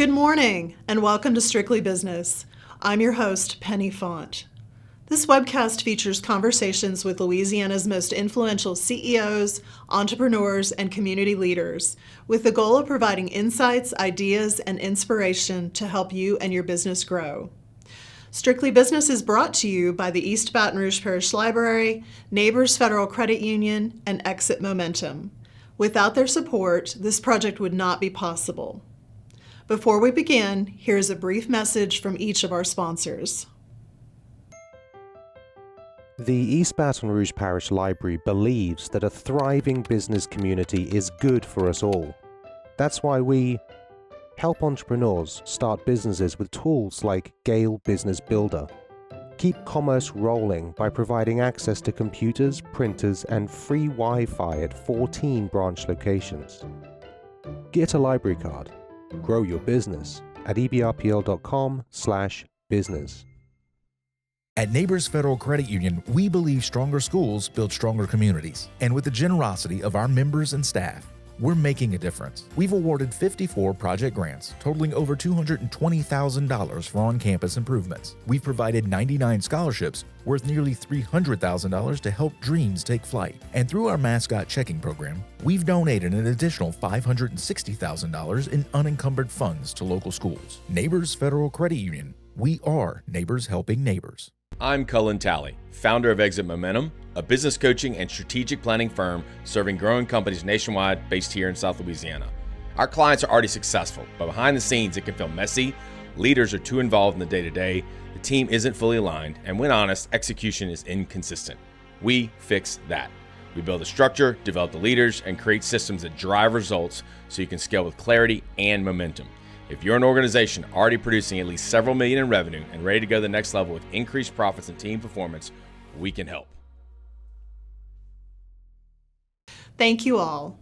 Good morning, and welcome to Strictly Business. I'm your host, Penny Font. This webcast features conversations with Louisiana's most influential CEOs, entrepreneurs, and community leaders, with the goal of providing insights, ideas, and inspiration to help you and your business grow. Strictly Business is brought to you by the East Baton Rouge Parish Library, Neighbors Federal Credit Union, and Exit Momentum. Without their support, this project would not be possible. Before we begin, here's a brief message from each of our sponsors. The East Baton Rouge Parish Library believes that a thriving business community is good for us all. That's why we help entrepreneurs start businesses with tools like Gale Business Builder. Keep commerce rolling by providing access to computers, printers, and free Wi-Fi at 14 branch locations. Get a library card. Grow your business at ebrpl.com/business. At Neighbors Federal Credit Union, we believe stronger schools build stronger communities. And with the generosity of our members and staff, we're making a difference. We've awarded 54 project grants, totaling over $220,000 for on-campus improvements. We've provided 99 scholarships worth nearly $300,000 to help dreams take flight. And through our mascot checking program, we've donated an additional $560,000 in unencumbered funds to local schools. Neighbors Federal Credit Union. We are neighbors helping neighbors. I'm Cullen Talley, founder of Exit Momentum, a business coaching and strategic planning firm serving growing companies nationwide based here in South Louisiana. Our clients are already successful, but behind the scenes it can feel messy, leaders are too involved in the day-to-day, the team isn't fully aligned, and when honest, execution is inconsistent. We fix that. We build a structure, develop the leaders, and create systems that drive results so you can scale with clarity and momentum. If you're an organization already producing at least several million in revenue and ready to go to the next level with increased profits and team performance, we can help. Thank you all.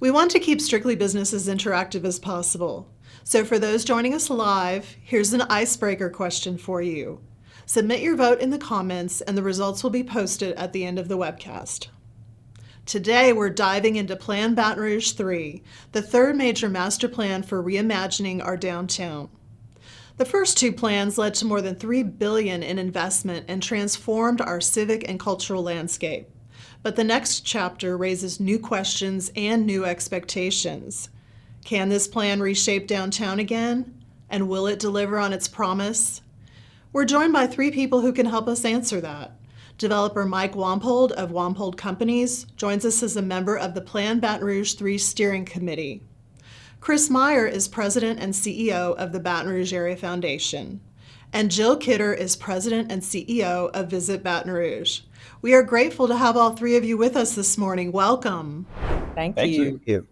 We want to keep Strictly Business as interactive as possible. So for those joining us live, here's an icebreaker question for you. Submit your vote in the comments and the results will be posted at the end of the webcast. Today, we're diving into Plan Baton Rouge Three, the third major master plan for reimagining our downtown. The first two plans led to more than $3 billion in investment and transformed our civic and cultural landscape. But the next chapter raises new questions and new expectations. Can this plan reshape downtown again? And will it deliver on its promise? We're joined by three people who can help us answer that. Developer Mike Wampold of Wampold Companies joins us as a member of the Plan Baton Rouge Three Steering Committee. Chris Meyer is President and CEO of the Baton Rouge Area Foundation. And Jill Kidder is President and CEO of Visit Baton Rouge. We are grateful to have all three of you with us this morning. Welcome. Thank you.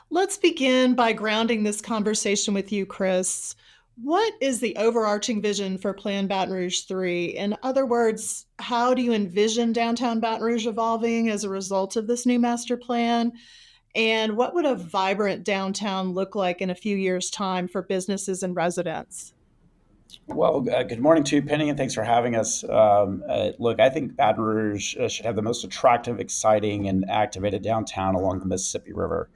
Let's begin by grounding this conversation with you, Chris. What is the overarching vision for Plan Baton Rouge 3? In other words, how do you envision downtown Baton Rouge evolving as a result of this new master plan? And what would a vibrant downtown look like in a few years' time for businesses and residents? Well, good morning to you, Penny, and thanks for having us. Look, I think Baton Rouge should have the most attractive, exciting, and activated downtown along the Mississippi River.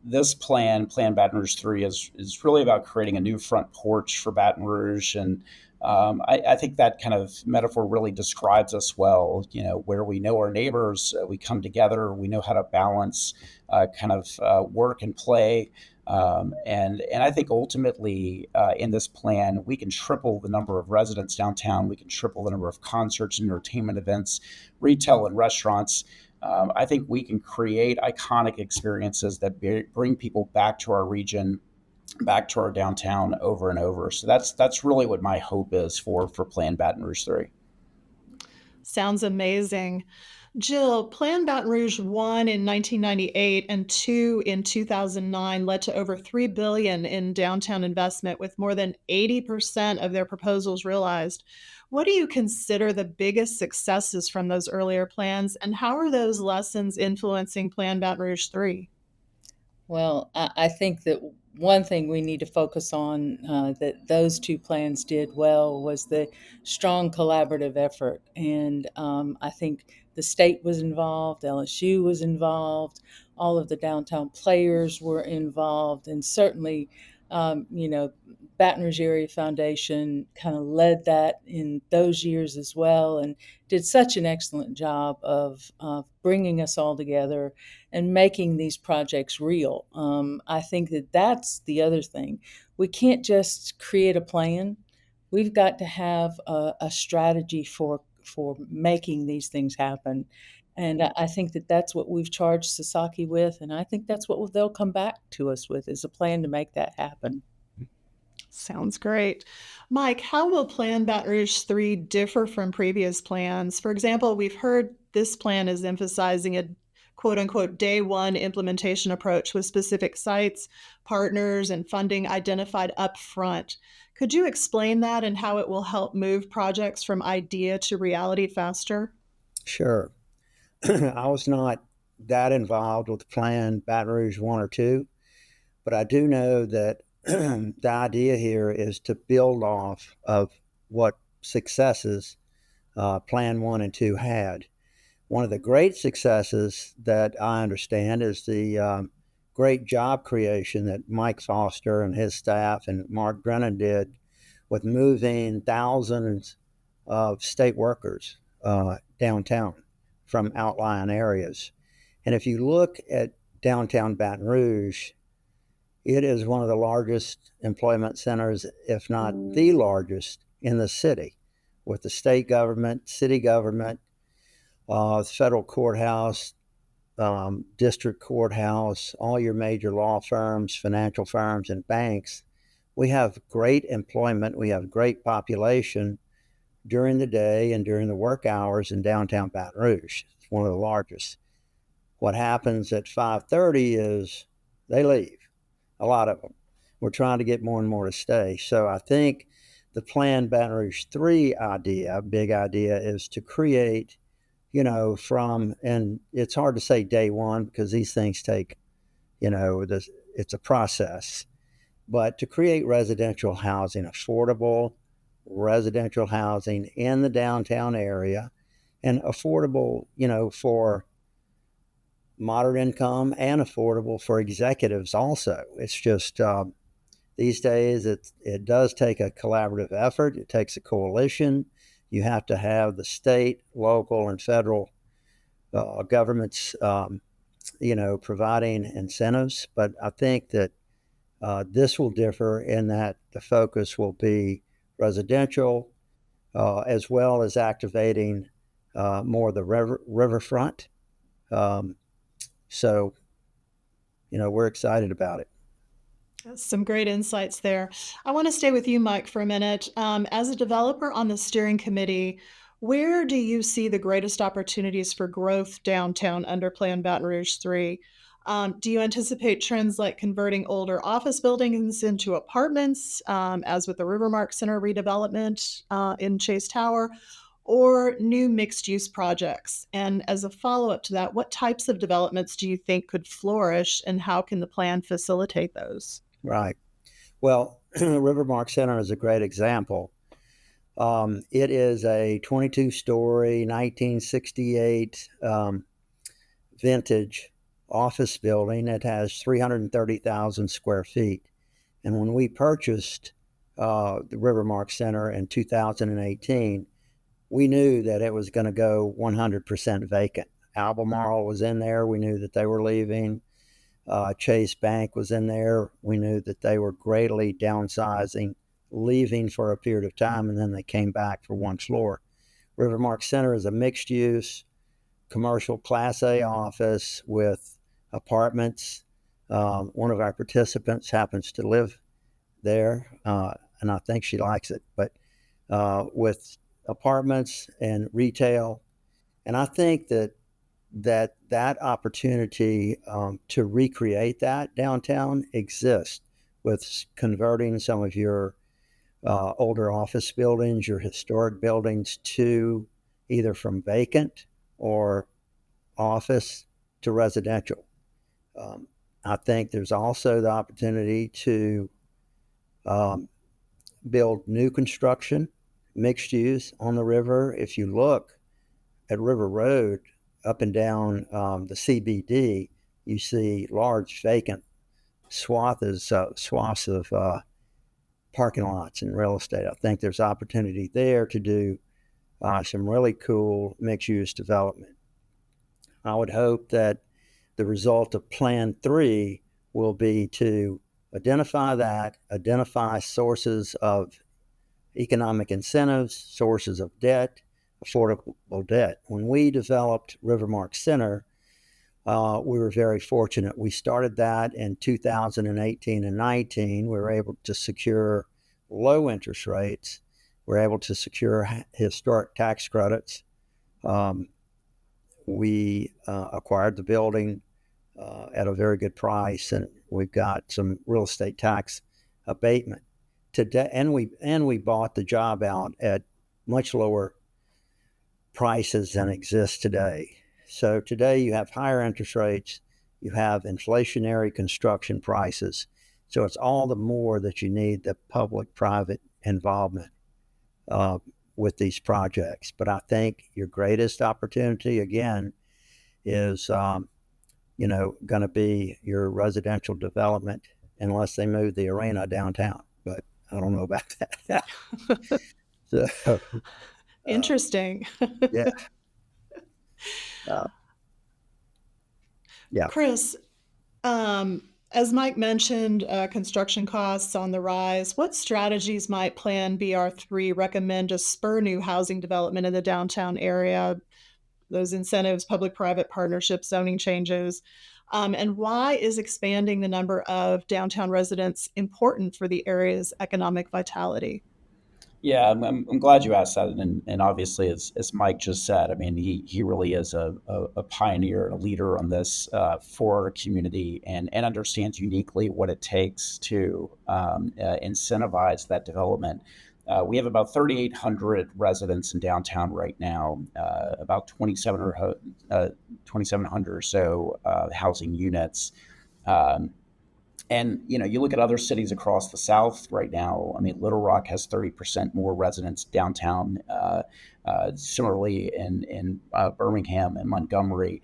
This Plan Baton Rouge 3, is really about creating a new front porch for Baton Rouge. And I think that kind of metaphor really describes us well, where we know our neighbors, we come together, we know how to balance work and play. And I think ultimately in this plan, we can triple the number of residents downtown. We can triple the number of concerts and entertainment events, retail and restaurants. I think we can create iconic experiences that bring people back to our region, back to our downtown over and over. So that's really what my hope is for Plan Baton Rouge 3. Sounds amazing. Jill, Plan Baton Rouge 1 in 1998 and 2 in 2009 led to over $3 billion in downtown investment, with more than 80% of their proposals realized. What do you consider the biggest successes from those earlier plans, and how are those lessons influencing Plan Baton Rouge 3? Well, I think that one thing we need to focus on that those two plans did well was the strong collaborative effort. And I think the state was involved, LSU was involved, all of the downtown players were involved, and certainly, you know, Baton Rouge Area Foundation kind of led that in those years as well, and did such an excellent job of bringing us all together and making these projects real. I think that that's the other thing. We can't just create a plan. We've got to have a strategy for making these things happen. And I think that that's what we've charged Sasaki with, and I think that's what they'll come back to us with, is a plan to make that happen. Sounds great. Mike, how will Plan Baton Rouge 3 differ from previous plans? For example, we've heard this plan is emphasizing a quote unquote day one implementation approach with specific sites, partners, and funding identified up front. Could you explain that and how it will help move projects from idea to reality faster? Sure. I was not that involved with Plan Baton Rouge 1 or 2, but I do know that the idea here is to build off of what successes Plan 1 and 2 had. One of the great successes that I understand is the great job creation that Mike Foster and his staff and Mark Brennan did with moving thousands of state workers downtown from outlying areas. And if you look at downtown Baton Rouge, it is one of the largest employment centers, if not the largest, in the city, with the state government, city government, federal courthouse, district courthouse, all your major law firms, financial firms, and banks. We have great employment. We have great population during the day and during the work hours in downtown Baton Rouge. It's one of the largest. What happens at 5:30 is they leave, a lot of them. We're trying to get more and more to stay. So I think the Plan Baton Rouge 3 idea, big idea, is to create, and it's hard to say day one because these things take, it's a process, but to create residential housing, affordable residential housing in the downtown area, and affordable, for moderate income and affordable for executives also. It's just these days it does take a collaborative effort. It takes a coalition. You have to have the state, local, and federal governments, providing incentives. But I think that this will differ in that the focus will be residential, as well as activating more of the riverfront. So, we're excited about it. Some great insights there. I want to stay with you, Mike, for a minute. As a developer on the steering committee, where do you see the greatest opportunities for growth downtown under Plan Baton Rouge 3? Do you anticipate trends like converting older office buildings into apartments, as with the Rivermark Center redevelopment in Chase Tower, or new mixed-use projects? And as a follow-up to that, what types of developments do you think could flourish, and how can the plan facilitate those? Right. Well, Rivermark Center is a great example. It is a 22-story, 1968 vintage office building. It has 330,000 square feet. And when we purchased the Rivermark Center in 2018, we knew that it was going to go 100% vacant. Albemarle was in there. We knew that they were leaving. Chase Bank was in there. We knew that they were greatly downsizing, leaving for a period of time, and then they came back for one floor. Rivermark Center is a mixed-use commercial Class A office with apartments. One of our participants happens to live there, and I think she likes it, but with apartments and retail. And I think that opportunity to recreate that downtown exists with converting some of your older office buildings, your historic buildings, to either from vacant or office to residential. I think there's also the opportunity to um, build new construction, mixed use on the river. If you look at River Road up and down the CBD, you see large vacant swaths of parking lots and real estate. I think there's opportunity there to do some really cool mixed use development. I would hope that the result of Plan 3 will be to identify sources of economic incentives, sources of debt, affordable debt. When we developed Rivermark Center, we were very fortunate. We started that in 2018 and 19. We were able to secure low interest rates. We were able to secure historic tax credits. We acquired the building at a very good price, and we've got some real estate tax abatement today. And we bought the job out at much lower prices than exist today. So today you have higher interest rates, you have inflationary construction prices. So it's all the more that you need the public-private involvement with these projects. But I think your greatest opportunity, again, is going to be your residential development, unless they move the arena downtown. But I don't know about that. So, Interesting. yeah. Yeah. Chris, as Mike mentioned, construction costs on the rise. What strategies might Plan BR3 recommend to spur new housing development in the downtown area? Those incentives, public-private partnerships, zoning changes. And why is expanding the number of downtown residents important for the area's economic vitality? Yeah, I'm glad you asked that, and obviously, as Mike just said, I mean, he really is a pioneer and a leader on this for our community, and understands uniquely what it takes to incentivize that development. We have about 3,800 residents in downtown right now, about 2,700 or so housing units. Um, and you look at other cities across the South right now. I mean, Little Rock has 30% more residents downtown. Similarly, in Birmingham and Montgomery,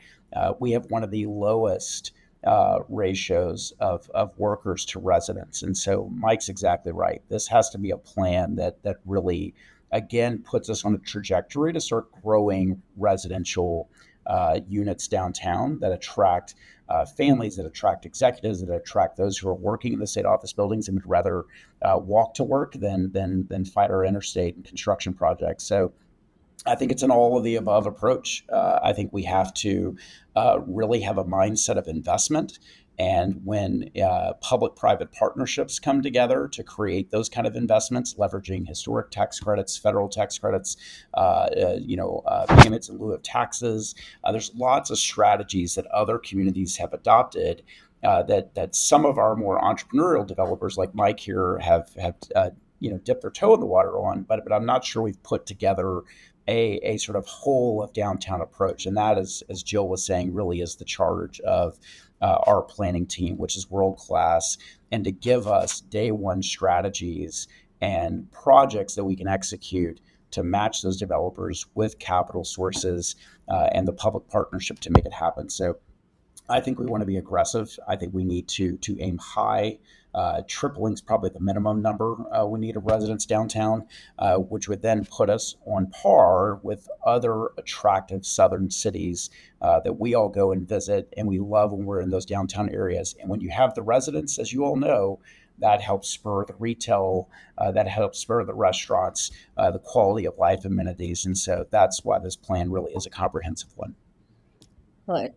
we have one of the lowest ratios of workers to residents. And so, Mike's exactly right. This has to be a plan that really, again, puts us on a trajectory to start growing residential units downtown that attract families, that attract executives, that attract those who are working in the state office buildings and would rather walk to work than fight our interstate and construction projects. So I think it's an all of the above approach. I think we have to really have a mindset of investment. And when public-private partnerships come together to create those kind of investments, leveraging historic tax credits, federal tax credits, payments in lieu of taxes, there's lots of strategies that other communities have adopted that some of our more entrepreneurial developers, like Mike here, have dipped their toe in the water on. But I'm not sure we've put together a sort of whole of downtown approach. And that is, as Jill was saying, really is the charge of our planning team, which is world class, and to give us day one strategies and projects that we can execute to match those developers with capital sources and the public partnership to make it happen. So I think we want to be aggressive. I think we need to aim high. Tripling is probably the minimum number we need of residents downtown, which would then put us on par with other attractive southern cities that we all go and visit, and we love when we're in those downtown areas. And when you have the residents, as you all know, that helps spur the retail, that helps spur the restaurants, the quality of life amenities. And so that's why this plan really is a comprehensive one. Right.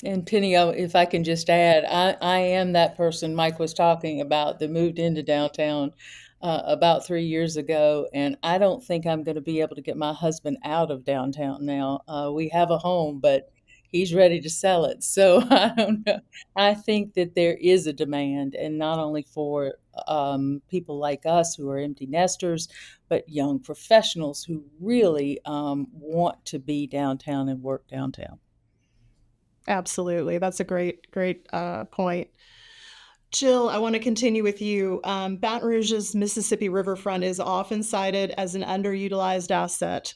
And Penny, if I can just add, I am that person Mike was talking about that moved into downtown about 3 years ago, and I don't think I'm going to be able to get my husband out of downtown now. We have a home, but he's ready to sell it. So I don't know. I think that there is a demand, and not only for people like us who are empty nesters, but young professionals who really want to be downtown and work downtown. Absolutely. That's a great point. Jill, I want to continue with you. Baton Rouge's Mississippi Riverfront is often cited as an underutilized asset.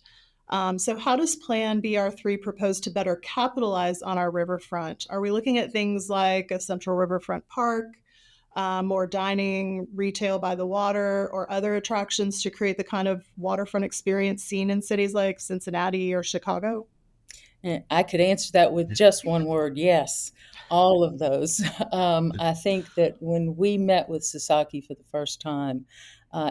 So, how does Plan BR3 propose to better capitalize on our riverfront? Are we looking at things like a central riverfront park, more dining, retail by the water, or other attractions to create the kind of waterfront experience seen in cities like Cincinnati or Chicago? And I could answer that with just one word, yes, all of those. I think that when we met with Sasaki for the first time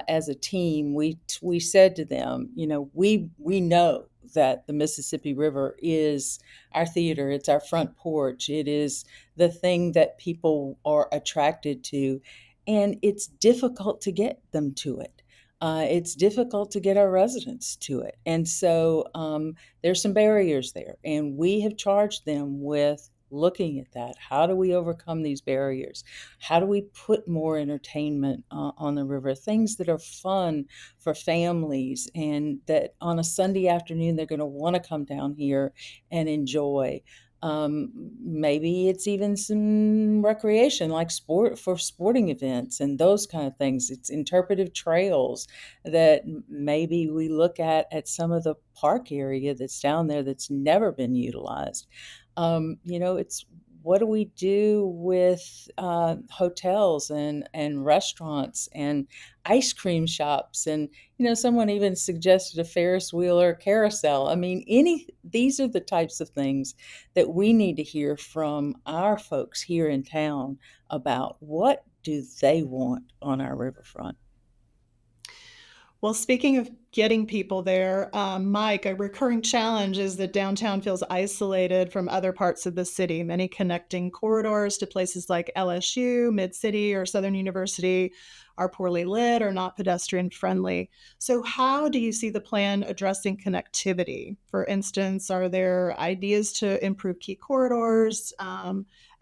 as a team, we said to them, we know that the Mississippi River is our theater, it's our front porch, it is the thing that people are attracted to, and it's difficult to get them to it. It's difficult to get our residents to it. And so there's some barriers there, and we have charged them with looking at that. How do we overcome these barriers? How do we put more entertainment on the river? Things that are fun for families, and that on a Sunday afternoon they're going to want to come down here and enjoy. Maybe it's even some recreation, like sporting events and those kind of things. It's interpretive trails that maybe we look at some of the park area that's down there that's never been utilized. It's what do we do with hotels and restaurants and ice cream shops? And, someone even suggested a Ferris wheel or carousel. I mean, these are the types of things that we need to hear from our folks here in town about. What do they want on our riverfront? Well, speaking of getting people there, Mike, a recurring challenge is that downtown feels isolated from other parts of the city. Many connecting corridors to places like LSU, Mid City, or Southern University are poorly lit or not pedestrian friendly. So, how do you see the plan addressing connectivity? For instance, are there ideas to improve key corridors,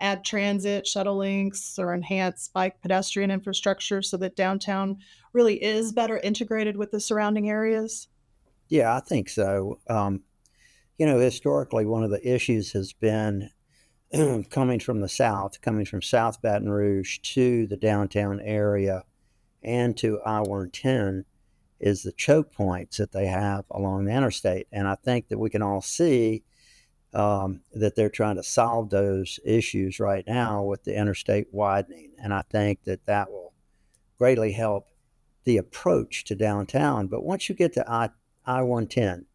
add transit, shuttle links, or enhance bike pedestrian infrastructure so that downtown really is better integrated with the surrounding areas? Yeah, I think so. Historically, one of the issues has been coming from South Baton Rouge to the downtown area and to I-110 is the choke points that they have along the interstate. And I think that we can all see that they're trying to solve those issues right now with the interstate widening. And I think that that will greatly help the approach to downtown. But once you get to I-110,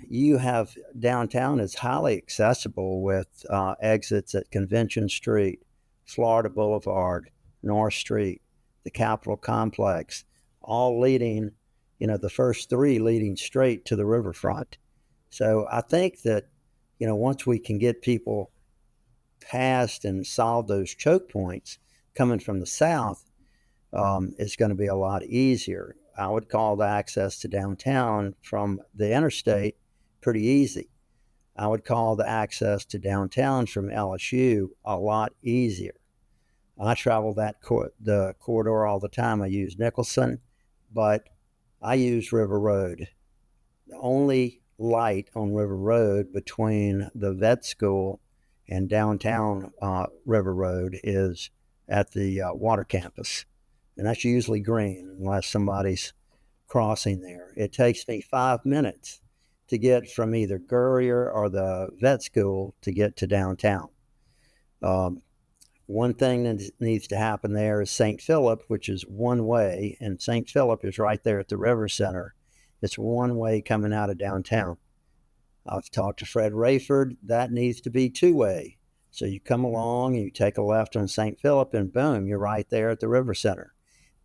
you have downtown is highly accessible with exits at Convention Street, Florida Boulevard, North Street, the Capitol Complex, all leading, the first three leading straight to the riverfront. So I think that, once we can get people past and solve those choke points coming from the south, it's going to be a lot easier. I would call the access to downtown from the interstate pretty easy. I would call the access to downtown from LSU a lot easier. I travel the corridor all the time. I use Nicholson, but I use River Road. The only light on River Road between the vet school and downtown River Road is at the water campus. And that's usually green unless somebody's crossing there. It takes me 5 minutes to get from either Gurrier or the vet school to get to downtown. One thing that needs to happen there is St. Philip, which is one way, and St. Philip is right there at the River Center. It's one way coming out of downtown. I've talked to Fred Rayford. That needs to be two way. So you come along and you take a left on St. Philip, and boom, you're right there at the River Center.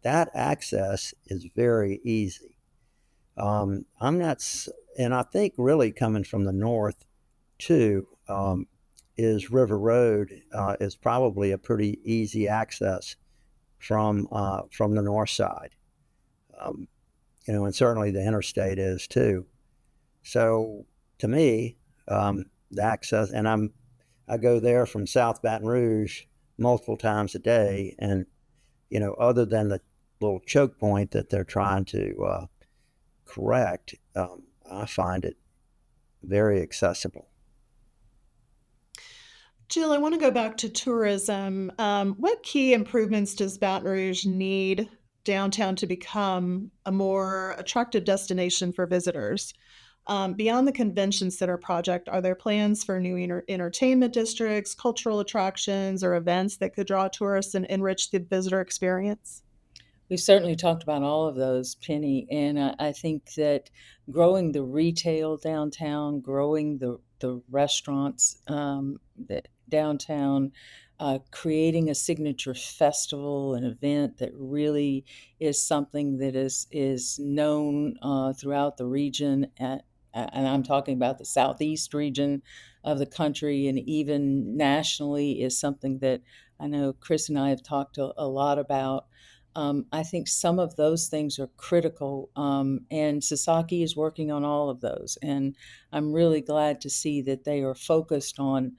That access is very easy. I'm not, and I think really coming from the north too, is River Road is probably a pretty easy access from the north side. And certainly the interstate is too. So to me, the access, and I go there from South Baton Rouge multiple times a day, and other than the little choke point that they're trying to correct, I find it very accessible. Jill, I want to go back to tourism. What key improvements does Baton Rouge need downtown to become a more attractive destination for visitors? Beyond the convention center project, are there plans for new entertainment districts, cultural attractions, or events that could draw tourists and enrich the visitor experience? We've certainly talked about all of those, Penny, and I think that growing the retail downtown, growing the restaurants that downtown, creating a signature festival, an event that really is something that is known throughout the region, and I'm talking about the southeast region of the country, and even nationally, is something that I know Chris and I have talked a lot about. I think some of those things are critical, and Sasaki is working on all of those. And I'm really glad to see that they are focused on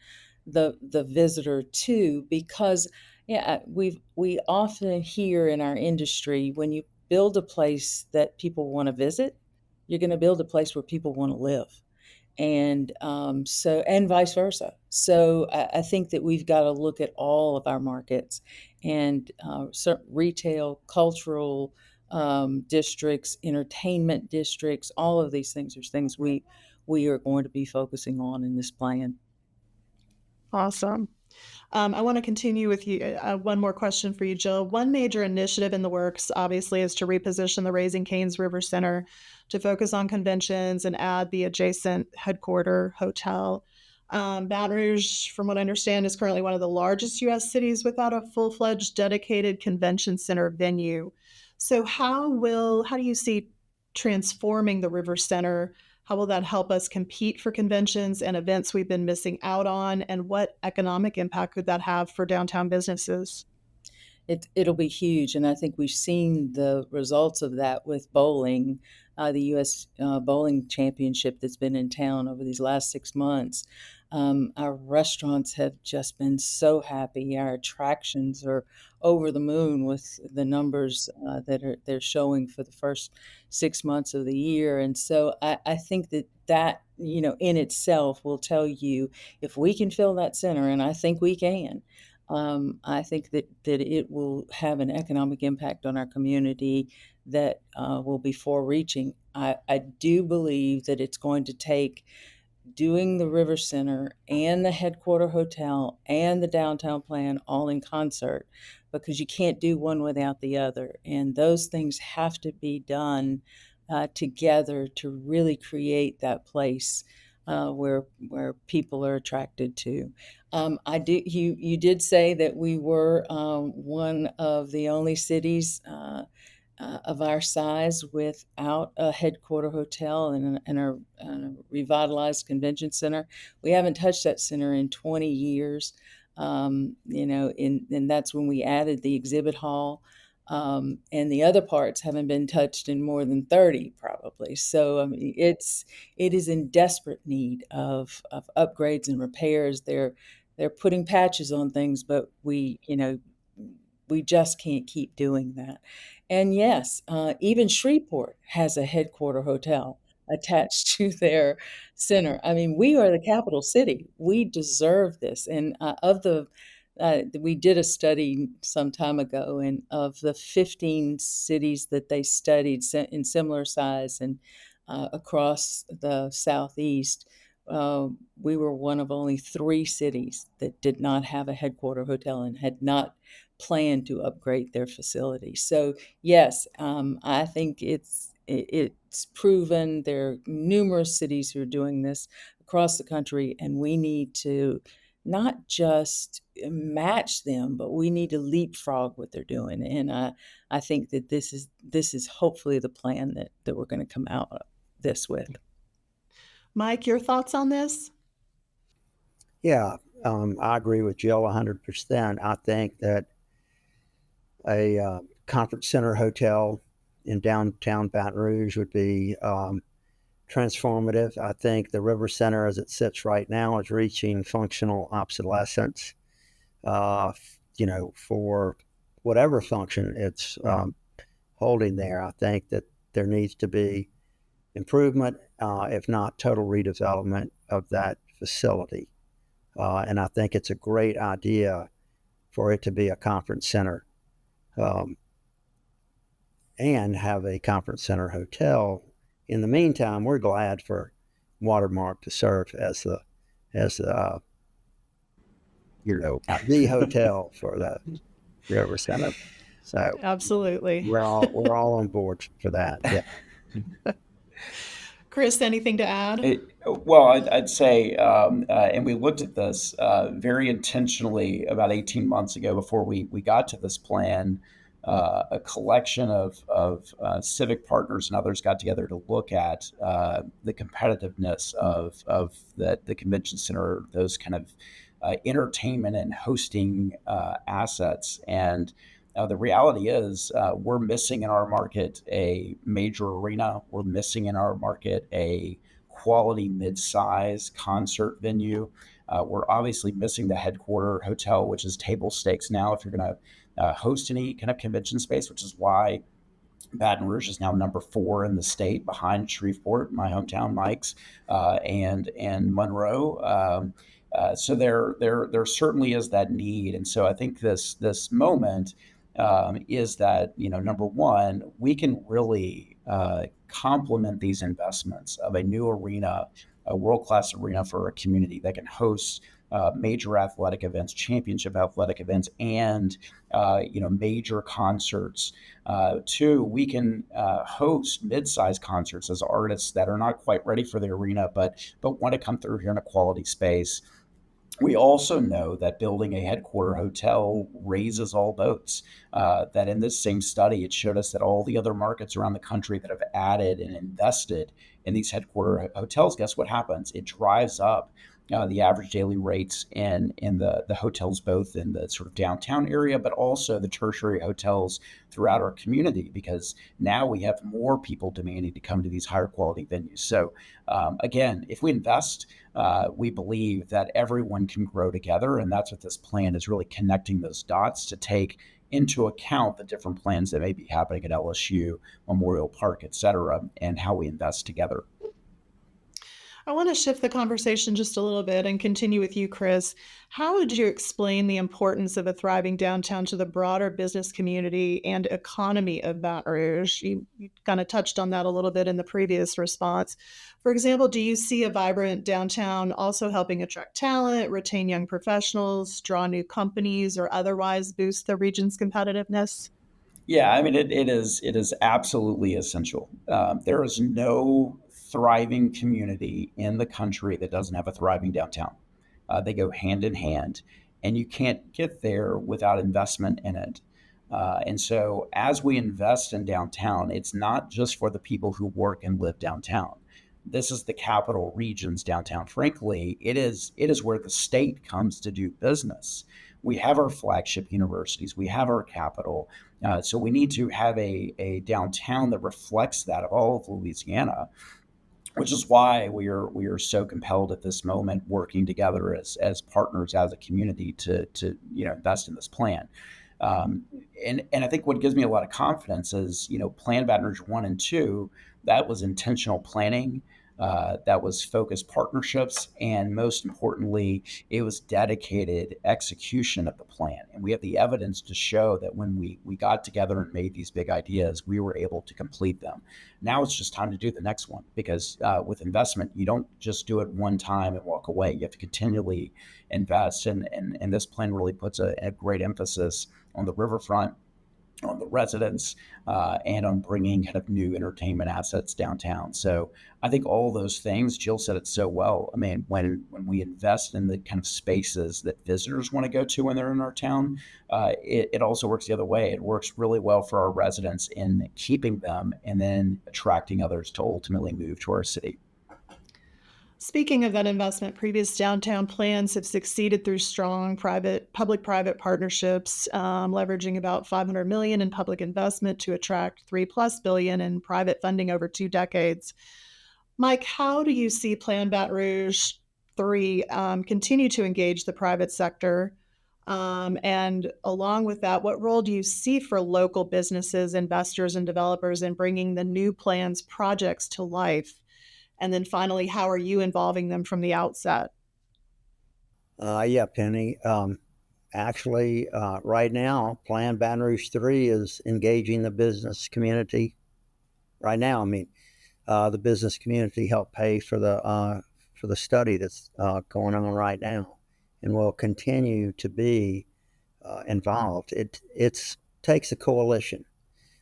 the visitor too, because yeah, we often hear in our industry, when you build a place that people want to visit, you're going to build a place where people want to live, and and vice versa. So I think that we've got to look at all of our markets, and certain retail, cultural districts, entertainment districts. All of these things are things we are going to be focusing on in this plan. Awesome. I want to continue with you. One more question for you, Jill. One major initiative in the works, obviously, is to reposition the Raising Cane's River Center to focus on conventions and add the adjacent headquarter hotel. Baton Rouge, from what I understand, is currently one of the largest U.S. cities without a full-fledged dedicated convention center venue. So, how do you see transforming the River Center? How will that help us compete for conventions and events we've been missing out on? And what economic impact could that have for downtown businesses? It'll be huge, and I think we've seen the results of that with bowling, the U.S. Bowling Championship that's been in town over these last 6 months. Our restaurants have just been so happy. Our attractions are over the moon with the numbers that they're showing for the first 6 months of the year, and so I think that in itself will tell you, if we can fill that center, and I think we can. I think that it will have an economic impact on our community that will be far reaching. I do believe that it's going to take doing the River Center and the headquarter hotel and the downtown plan all in concert, because you can't do one without the other. And those things have to be done together to really create that place where people are attracted to. You did say that we were one of the only cities of our size without a headquarter hotel and a revitalized convention center. We haven't touched that center in 20 years. And that's when we added the exhibit hall. And the other parts haven't been touched in more than 30, probably. So I mean, it is in desperate need of upgrades and repairs. They're putting patches on things, but we just can't keep doing that. And yes, even Shreveport has a headquarter hotel attached to their center. I mean, we are the capital city. We deserve this. And we did a study some time ago, and of the 15 cities that they studied in similar size and across the southeast, we were one of only 3 cities that did not have a headquarter hotel and had not planned to upgrade their facility. So yes, I think it's proven. There are numerous cities who are doing this across the country, and we need to not just match them, but we need to leapfrog what they're doing. And I think that this is hopefully the plan that we're going to come out of this with. Mike, your thoughts on this? Yeah, I agree with Jill 100%. I think that a conference center hotel in downtown Baton Rouge would be transformative. I think the River Center, as it sits right now, is reaching functional obsolescence. For whatever function it's holding there. I think that there needs to be improvement, if not total redevelopment of that facility. And I think it's a great idea for it to be a conference center, um, and have a conference center hotel. In the meantime, we're glad for Watermark to serve as the hotel for the River Center. So Absolutely. we're all on board for that. Yeah. Chris, anything to add? Well, I'd say, and we looked at this very intentionally about 18 months ago before we got to this plan. A collection of civic partners and others got together to look at the competitiveness of the convention center, those kind of entertainment and hosting assets. And the reality is, we're missing in our market a major arena. We're missing in our market a quality mid-size concert venue. We're obviously missing the headquarter hotel, which is table stakes now if you're going to host any kind of convention space, which is why Baton Rouge is now number 4 in the state, behind Shreveport, my hometown, Mike's, and Monroe. So there certainly is that need, and so I think this moment is that, number one, we can really complement these investments of a new arena, a world class arena for a community that can host major athletic events, championship athletic events, and major concerts. Two, we can host mid-sized concerts as artists that are not quite ready for the arena, but want to come through here in a quality space. We also know that building a headquarter hotel raises all boats. That in this same study, it showed us that all the other markets around the country that have added and invested in these headquarter hotels, guess what happens? It drives up the average daily rates in the hotels, both in the sort of downtown area, but also the tertiary hotels throughout our community, because now we have more people demanding to come to these higher quality venues. So again, if we invest, we believe that everyone can grow together. And that's what this plan is, really connecting those dots to take into account the different plans that may be happening at LSU, Memorial Park, et cetera, and how we invest together. I want to shift the conversation just a little bit and continue with you, Chris. How would you explain the importance of a thriving downtown to the broader business community and economy of Baton Rouge? You kind of touched on that a little bit in the previous response. For example, do you see a vibrant downtown also helping attract talent, retain young professionals, draw new companies, or otherwise boost the region's competitiveness? Yeah, I mean, it is absolutely essential. There is no thriving community in the country that doesn't have a thriving downtown. They go hand in hand, and you can't get there without investment in it. And so, as we invest in downtown, it's not just for the people who work and live downtown. This is the capital region's downtown. Frankly, it is where the state comes to do business. We have our flagship universities, we have our capital. So we need to have a downtown that reflects that of all of Louisiana, which is why we are so compelled at this moment, working together as partners, as a community, to invest in this plan. Um, and I think what gives me a lot of confidence is, Plan Baton Rouge 1 and 2. That was intentional planning. That was focused partnerships, and most importantly, it was dedicated execution of the plan. And we have the evidence to show that when we got together and made these big ideas, we were able to complete them. Now it's just time to do the next one, because with investment, you don't just do it one time and walk away. You have to continually invest, and this plan really puts a great emphasis on the riverfront, on the residents, and on bringing kind of new entertainment assets downtown. So I think all those things, Jill said it so well. I mean, when we invest in the kind of spaces that visitors want to go to when they're in our town, it also works the other way. It works really well for our residents in keeping them and then attracting others to ultimately move to our city. Speaking of that investment, previous downtown plans have succeeded through strong public-private partnerships, leveraging about 500 million in public investment to attract 3+ billion in private funding over 2 decades. Mike, how do you see Plan Baton Rouge Three continue to engage the private sector? And along with that, what role do you see for local businesses, investors, and developers in bringing the new plan's projects to life? And then finally, how are you involving them from the outset? Yeah, Penny. Actually, right now, Plan Baton Rouge 3 is engaging the business community. Right now, I mean, the business community helped pay for the study that's going on right now, and will continue to be involved. It takes a coalition.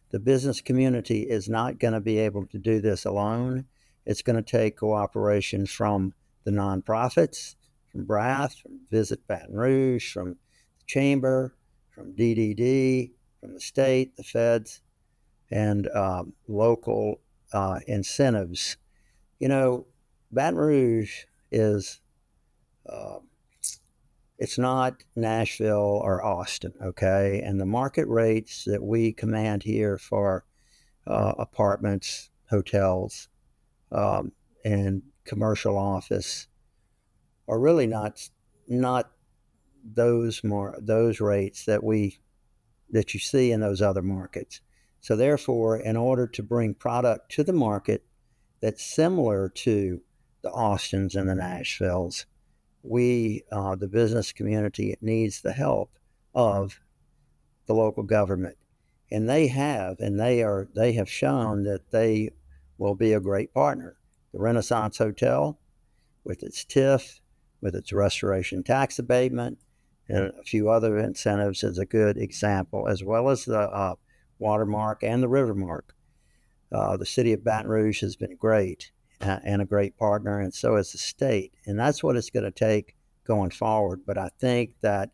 The business community is not going to be able to do this alone. It's going to take cooperation from the nonprofits, from BRATH, from Visit Baton Rouge, from the Chamber, from DDD, from the state, the feds, and local incentives. You know, Baton Rouge is, uh, it's not Nashville or Austin, okay? And the market rates that we command here for apartments, hotels, um, and commercial office are really not those rates that you see in those other markets. So therefore, in order to bring product to the market that's similar to the Austins and the Nashvilles, the business community, needs the help of the local government, and they have shown that they will be a great partner. The Renaissance Hotel, with its TIF, with its restoration tax abatement, and a few other incentives, is a good example, as well as the Watermark and the Rivermark. The city of Baton Rouge has been great and a great partner, and so has the state. And that's what it's going to take going forward. But I think that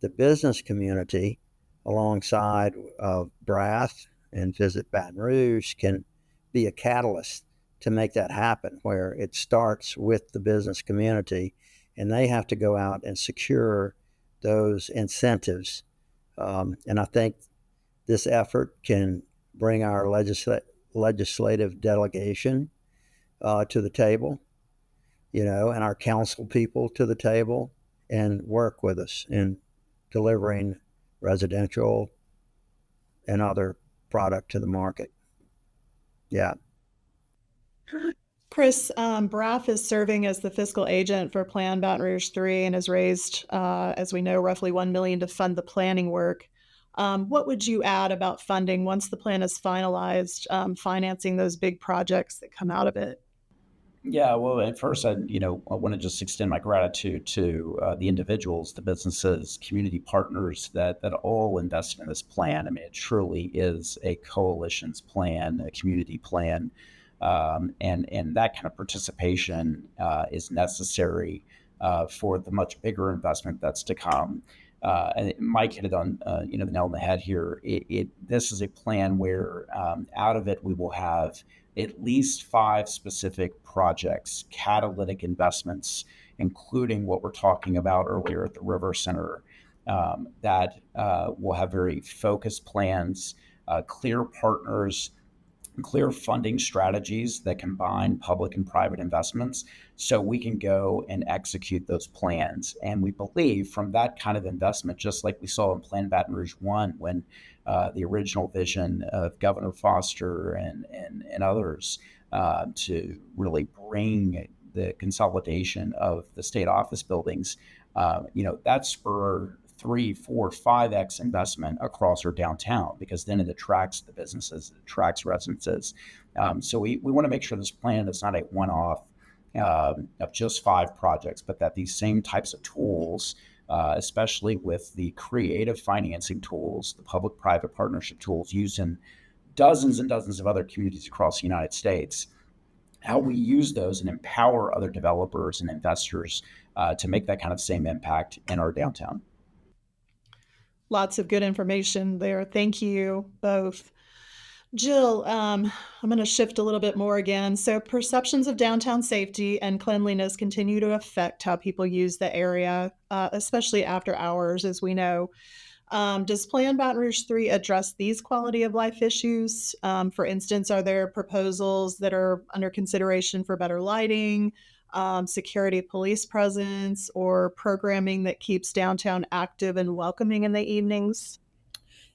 the business community, alongside of BRATH and Visit Baton Rouge, can be a catalyst to make that happen, where it starts with the business community and they have to go out and secure those incentives. And I think this effort can bring our legislative delegation to the table, and our council people to the table, and work with us in delivering residential and other product to the market. Yeah. Chris, BRAF is serving as the fiscal agent for Plan Baton Rouge 3 and has raised, as we know, roughly $1 million to fund the planning work. What would you add about funding once the plan is finalized, financing those big projects that come out of it? Yeah, well, at first, I want to just extend my gratitude to the individuals, the businesses, community partners that all invested in this plan. I mean, it truly is a coalition's plan, a community plan, and that kind of participation is necessary for the much bigger investment that's to come. And Mike hit it on, the nail on the head here. This is a plan where out of it we will have at least 5 specific projects, catalytic investments, including what we're talking about earlier at the River Center, that will have very focused plans, clear partners, clear funding strategies that combine public and private investments, so we can go and execute those plans. And we believe from that kind of investment, just like we saw in Plan Baton Rouge 1, when the original vision of Governor Foster and others to really bring the consolidation of the state office buildings, that spurred 3, 4, 5x investment across our downtown, because then it attracts the businesses, it attracts residences. So we want to make sure this plan is not a one-off of just 5 projects, but that these same types of tools, especially with the creative financing tools, the public-private partnership tools used in dozens and dozens of other communities across the United States, how we use those and empower other developers and investors to make that kind of same impact in our downtown. Lots of good information there. Thank you both. Jill, I'm going to shift a little bit more again. So, perceptions of downtown safety and cleanliness continue to affect how people use the area, especially after hours, as we know. Does Plan Baton Rouge 3 address these quality of life issues? For instance, are there proposals that are under consideration for better lighting, security police presence, or programming that keeps downtown active and welcoming in the evenings?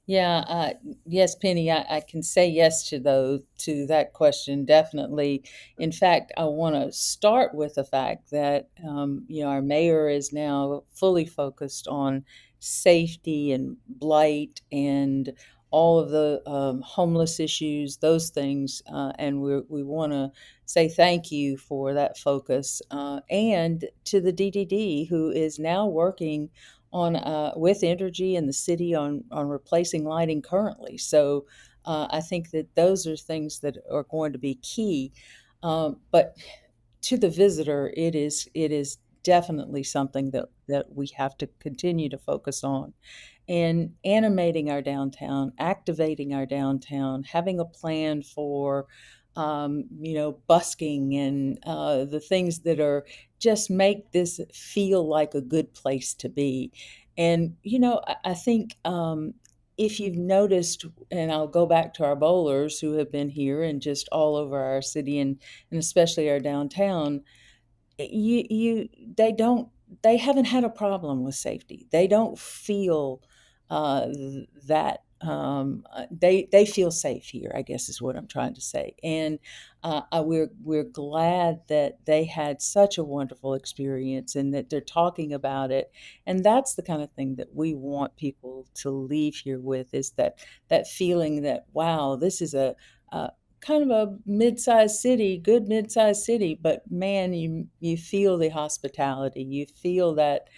Yeah, yes, Penny, I can say yes to that question, definitely. In fact, I want to start with the fact that our mayor is now fully focused on safety and blight and all of the homeless issues, those things, and we want to say thank you for that focus, and to the DDD who is now working on with energy in the city on replacing lighting currently. So I think that those are things that are going to be key. But to the visitor, it is definitely something that we have to continue to focus on. And animating our downtown, activating our downtown, having a plan for, busking and the things that are just make this feel like a good place to be. And, I think if you've noticed, and I'll go back to our bowlers who have been here and just all over our city and especially our downtown, you they don't they haven't had a problem with safety. They don't feel that they feel safe here, I guess is what I'm trying to say. And we're glad that they had such a wonderful experience and that they're talking about it. And that's the kind of thing that we want people to leave here with, is that feeling that, wow, this is a kind of a mid-sized city, good mid-sized city, but man, you feel the hospitality, you feel that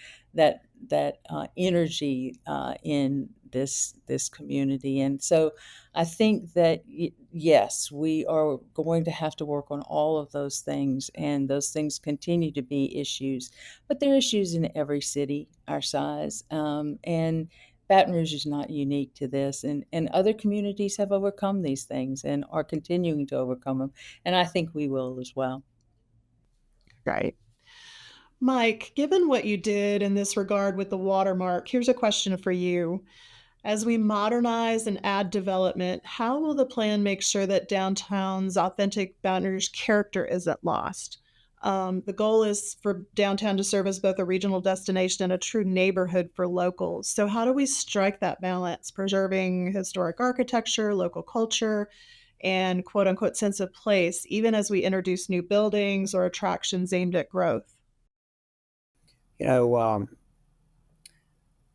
energy in this community. And so I think that yes, we are going to have to work on all of those things, and those things continue to be issues, but they're issues in every city our size, and Baton Rouge is not unique to this, and other communities have overcome these things and are continuing to overcome them, and I think we will as well. Right. Mike, given what you did in this regard with the watermark, here's a question for you. As we modernize and add development, how will the plan make sure that downtown's authentic Baton Rouge character isn't lost? The goal is for downtown to serve as both a regional destination and a true neighborhood for locals. So, how do we strike that balance, preserving historic architecture, local culture, and quote unquote sense of place, even as we introduce new buildings or attractions aimed at growth? You know,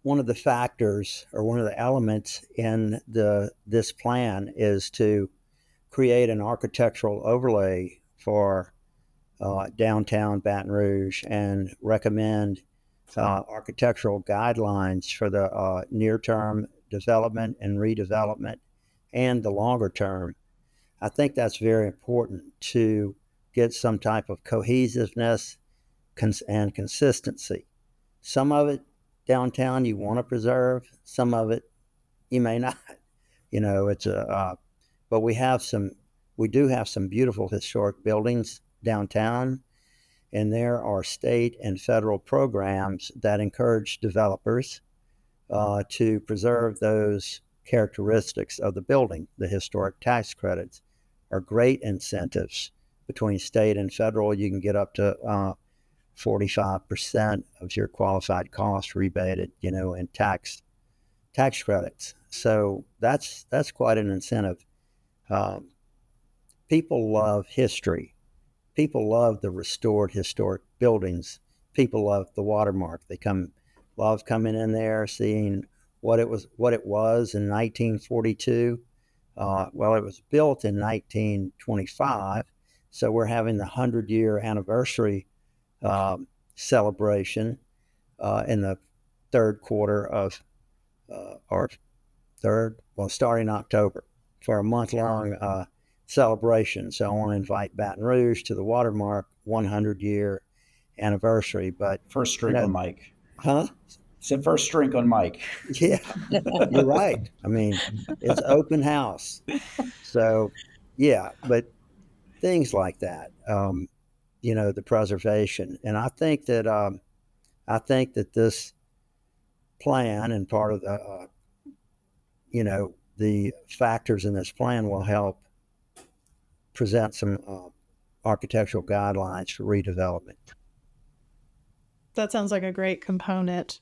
one of the factors or one of the elements in this plan is to create an architectural overlay for downtown Baton Rouge and recommend architectural guidelines for the near term development and redevelopment and the longer term. I think that's very important to get some type of cohesiveness and consistency. Some of it downtown you want to preserve, some of it you may not. It's but we do have some beautiful historic buildings downtown, and there are state and federal programs that encourage developers to preserve those characteristics of the building. The historic tax credits are great incentives between state and federal. You can get up to 45% of your qualified cost rebated, in tax credits. So that's quite an incentive. Um, People love history. People love the restored historic buildings. People love the watermark. Love coming in there, seeing what it was in 1942. Well, it was built in 1925, so we're having the 100-year anniversary celebration in the third quarter of or starting October, for a month-long celebration. So I want to invite Baton Rouge to the Watermark 100-year anniversary. But First drink on Mike. huh? Said first drink on Mike. Yeah, you're right. I mean, it's open house. So yeah, but things like that, the preservation, and I think that this plan and part of the factors in this plan will help present some architectural guidelines for redevelopment. That sounds like a great component.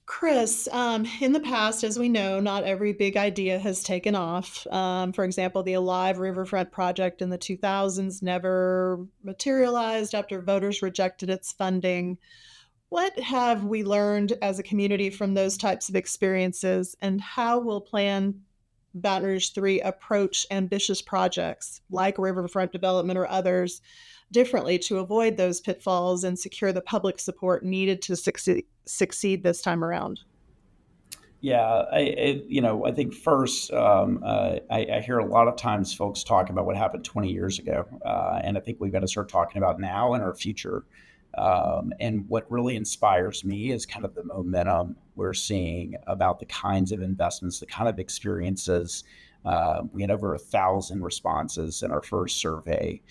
Chris, in the past, as we know, not every big idea has taken off. For example, the Alive Riverfront project in the 2000s never materialized after voters rejected its funding. What have we learned as a community from those types of experiences, and how will Plan Baton Rouge 3 approach ambitious projects like riverfront development or others differently to avoid those pitfalls and secure the public support needed to succeed this time around? Yeah, I think first, I hear a lot of times folks talk about what happened 20 years ago, and I think we've got to start talking about now and our future. And what really inspires me is kind of the momentum we're seeing about the kinds of investments, the kind of experiences. We had over 1,000 responses in our first survey.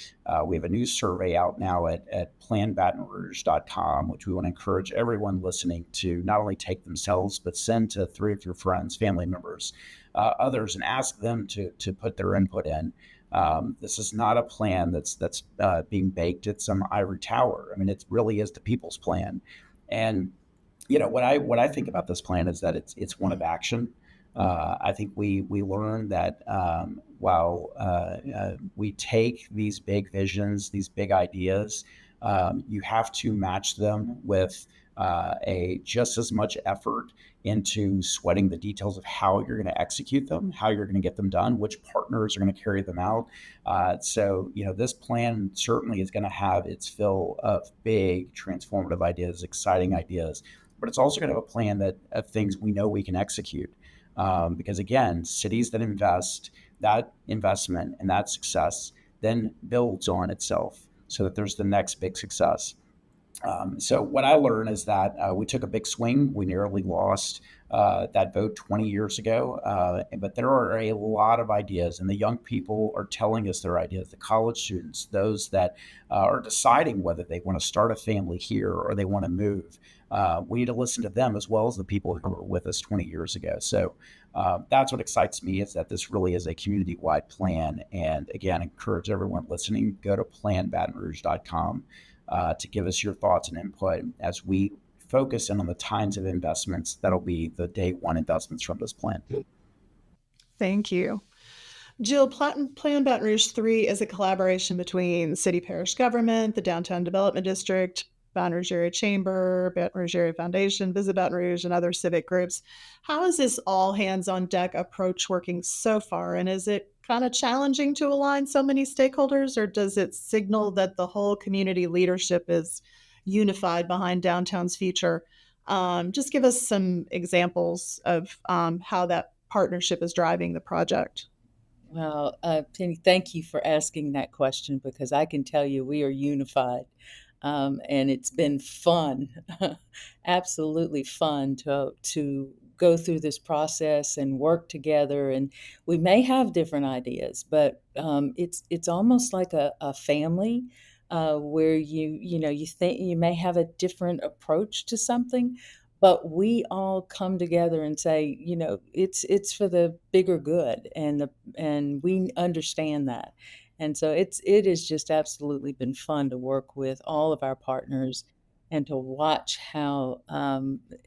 We have a new survey out now at planbatonrouge.com, which we want to encourage everyone listening to not only take themselves, but send to 3 of your friends, family members, others, and ask them to put their input in. This is not a plan that's being baked at some ivory tower. I mean, it really is the people's plan. And what I think about this plan is that it's one of action. I think we learned that while we take these big visions, these big ideas, you have to match them with a just as much effort into sweating the details of how you're going to execute them, how you're going to get them done, which partners are going to carry them out. This plan certainly is going to have its fill of big transformative ideas, exciting ideas, but it's also going to have a plan of things we know we can execute. Because again, cities that invest, that investment and that success then builds on itself so that there's the next big success. So what I learned is that we took a big swing. We nearly lost that vote 20 years ago. But there are a lot of ideas, and the young people are telling us their ideas. The college students, those that are deciding whether they want to start a family here or they want to move. We need to listen to them as well as the people who were with us 20 years ago. So that's what excites me, is that this really is a community-wide plan. And again, encourage everyone listening, go to planbatonrouge.com to give us your thoughts and input as we focus in on the kinds of investments that'll be the day one investments from this plan. Thank you. Jill, Plan Baton Rouge 3 is a collaboration between city parish government, the Downtown Development District, Baton Rouge Area Chamber, Baton Rouge Area Foundation, Visit Baton Rouge, and other civic groups. How is this all hands on deck approach working so far? And is it kind of challenging to align so many stakeholders, or does it signal that the whole community leadership is unified behind downtown's future? Just give us some examples of how that partnership is driving the project. Well, Penny, thank you for asking that question, because I can tell you we are unified. And it's been fun, absolutely fun to go through this process and work together. And we may have different ideas, but it's almost like a family, where you think you may have a different approach to something, but we all come together and say, it's for the bigger good, and we understand that. And so it has just absolutely been fun to work with all of our partners and to watch how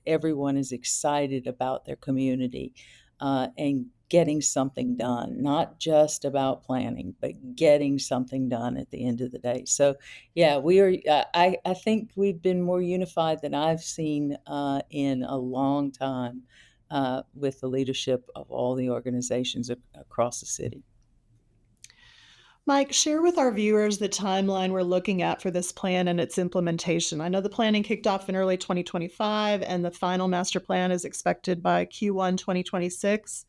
everyone is excited about their community, and getting something done, not just about planning, but getting something done at the end of the day. So, yeah, we are. I think we've been more unified than I've seen in a long time, with the leadership of all the organizations across the city. Mike, share with our viewers the timeline we're looking at for this plan and its implementation. I know the planning kicked off in early 2025, and the final master plan is expected by Q1 2026.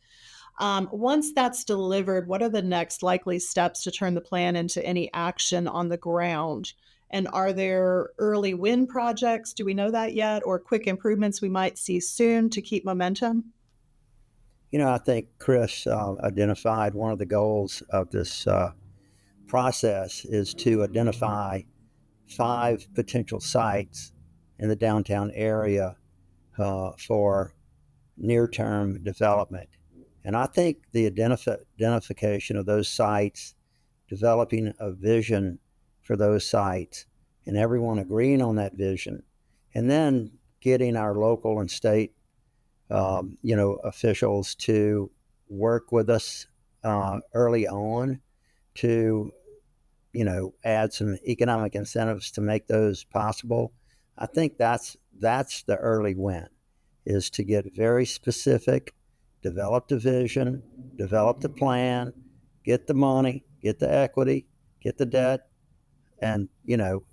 Once that's delivered, what are the next likely steps to turn the plan into any action on the ground? And are there early win projects? Do we know that yet? Or quick improvements we might see soon to keep momentum? I think Chris identified one of the goals of this process is to identify 5 potential sites in the downtown area for near-term development. And I think the identification of those sites, developing a vision for those sites, and everyone agreeing on that vision, and then getting our local and state officials to work with us early on to, add some economic incentives to make those possible. I think that's the early win, is to get very specific, develop the vision, develop the plan, get the money, get the equity, get the debt, and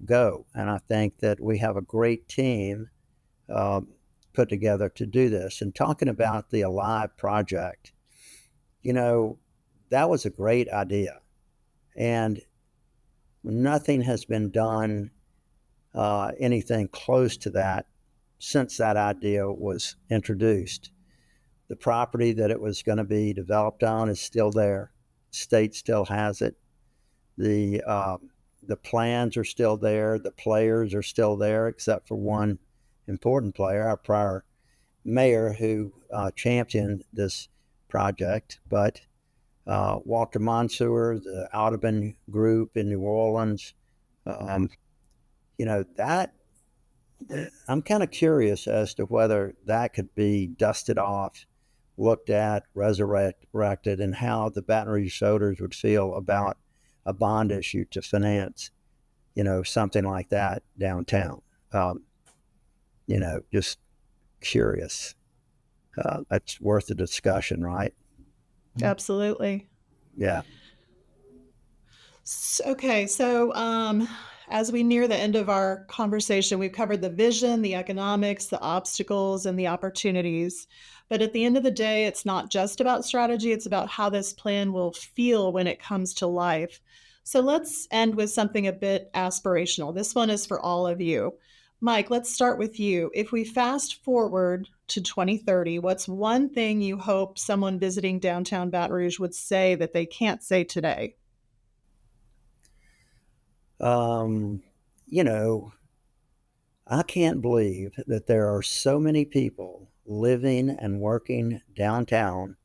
go. And I think that we have a great team put together to do this. And talking about the Alive project, that was a great idea, and nothing has been done anything close to that since that idea was introduced. The property that it was going to be developed on is still there. State still has it. The plans are still there. The players are still there, except for one important player, our prior mayor, who championed this project. But Walter Monsour, the Audubon Group in New Orleans, that I'm kind of curious as to whether that could be dusted off, looked at, resurrected, and how the Baton Rouge voters would feel about a bond issue to finance, something like that downtown. Just curious. That's worth a discussion, right? Absolutely. Yeah. Okay, so as we near the end of our conversation, we've covered the vision, the economics, the obstacles, and the opportunities. But at the end of the day, it's not just about strategy, it's about how this plan will feel when it comes to life. So let's end with something a bit aspirational. This one is for all of you. Mike, let's start with you. If we fast forward to 2030, what's one thing you hope someone visiting downtown Baton Rouge would say that they can't say today? I can't believe that there are so many people living and working downtown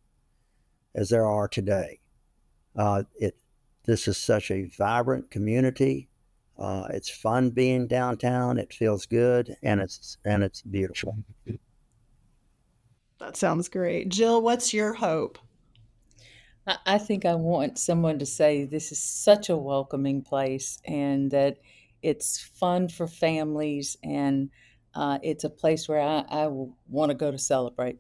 as there are today. This is such a vibrant community. It's fun being downtown. It feels good, and it's beautiful. That sounds great. Jill, what's your hope? I think I want someone to say this is such a welcoming place and that it's fun for families and it's a place where I want to go to celebrate.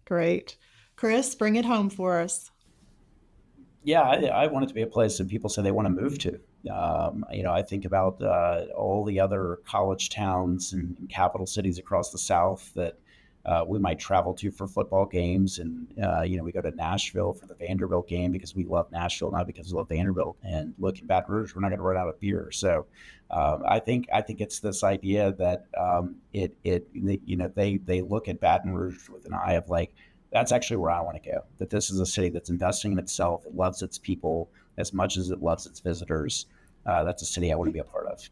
Great. Chris, bring it home for us. Yeah, I want it to be a place that people say they want to move to. I think about all the other college towns and capital cities across the South that we might travel to for football games, and we go to Nashville for the Vanderbilt game because we love Nashville, not because we love Vanderbilt. And look, in Baton Rouge, we're not going to run out of beer. So I think it's this idea that they look at Baton Rouge with an eye of like, that's actually where I want to go. That this is a city that's investing in itself. It loves its people as much as it loves its visitors. That's a city I want to be a part of.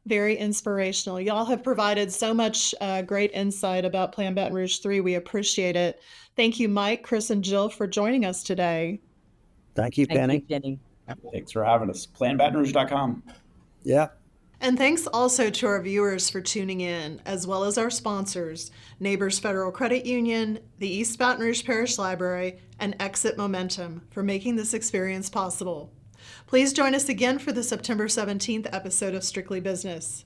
Very inspirational. Y'all have provided so much great insight about Plan Baton Rouge 3. We appreciate it. Thank you, Mike, Chris, and Jill, for joining us today. Thank you, Penny. Thank you, Penny. Thanks for having us. PlanBatonRouge.com. Yeah. And thanks also to our viewers for tuning in, as well as our sponsors, Neighbors Federal Credit Union, the East Baton Rouge Parish Library, and Exit Momentum for making this experience possible. Please join us again for the September 17th episode of Strictly Business.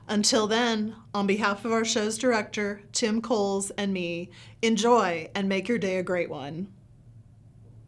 Until then, on behalf of our show's director, Tim Coles, and me, enjoy and make your day a great one.